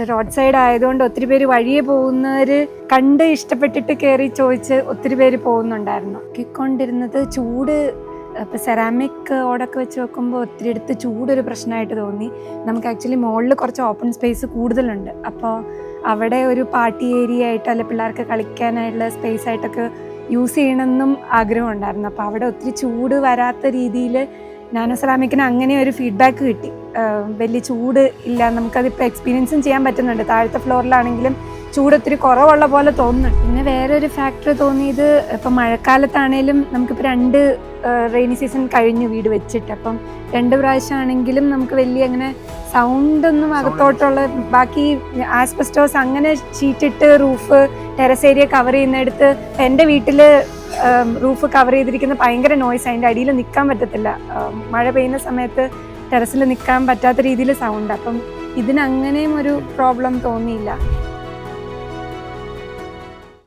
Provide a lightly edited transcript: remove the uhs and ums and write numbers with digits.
Road side ആയതുകൊണ്ട് ഒത്തിരി പേര് വഴിയെ പോകുന്നവർ കണ്ട് ഇഷ്ടപ്പെട്ടിട്ട് കയറി ചോദിച്ച് ഒത്തിരി പേര് പോകുന്നുണ്ടായിരുന്നു. നോക്കിക്കൊണ്ടിരുന്നത് ചൂട്, ഇപ്പോൾ സെറാമിക് ഓടൊക്കെ വെച്ച് നോക്കുമ്പോൾ ഒത്തിരി അടുത്ത് ചൂടൊരു പ്രശ്നമായിട്ട് തോന്നി. നമുക്ക് ആക്ച്വലി മുകളിൽ കുറച്ച് ഓപ്പൺ സ്പേസ് കൂടുതലുണ്ട്. അപ്പോൾ അവിടെ ഒരു പാർട്ടി ഏരിയ ആയിട്ട് അല്ലെ പിള്ളേർക്ക് കളിക്കാനായിട്ടുള്ള സ്പേസ് ആയിട്ടൊക്കെ യൂസ് ചെയ്യണമെന്നും ആഗ്രഹം ഉണ്ടായിരുന്നു. അപ്പോൾ അവിടെ ഒത്തിരി ചൂട് വരാത്ത രീതിയിൽ നാനോ സെറാമിക്കിന് അങ്ങനെ ഒരു ഫീഡ്ബാക്ക് കിട്ടി. വലിയ ചൂട് ഇല്ല, നമുക്കതിപ്പോൾ എക്സ്പീരിയൻസും ചെയ്യാൻ പറ്റുന്നുണ്ട്. താഴത്തെ ഫ്ലോറിലാണെങ്കിലും ചൂട് ഒത്തിരി കുറവുള്ള പോലെ തോന്നുന്നുണ്ട്. പിന്നെ വേറൊരു ഫാക്ടർ തോന്നിയത്, ഇപ്പം മഴക്കാലത്താണേലും നമുക്കിപ്പോൾ 2 റെയിനി സീസൺ കഴിഞ്ഞു വീട് വെച്ചിട്ട്. അപ്പം 2 പ്രാവശ്യമാണെങ്കിലും നമുക്ക് വലിയ അങ്ങനെ സൗണ്ടൊന്നും അകത്തോട്ടുള്ള, ബാക്കി ആസ്ബസ്റ്റോസ് അങ്ങനെ ഷീറ്റിട്ട് റൂഫ് ടെറസ് ഏരിയ കവർ ചെയ്യുന്നിടത്ത് എൻ്റെ വീട്ടിൽ റൂഫ് കവർ ചെയ്തിരിക്കുന്ന ഭയങ്കര നോയ്സ്, അതിൻ്റെ അടിയിൽ നിൽക്കാൻ പറ്റത്തില്ല. മഴ പെയ്യുന്ന സമയത്ത് ടെറസിൽ നിൽക്കാൻ പറ്റാത്ത രീതിയിൽ സൗണ്ട്. അപ്പം ഇതിനങ്ങനെയും ഒരു പ്രോബ്ലം തോന്നിയില്ല.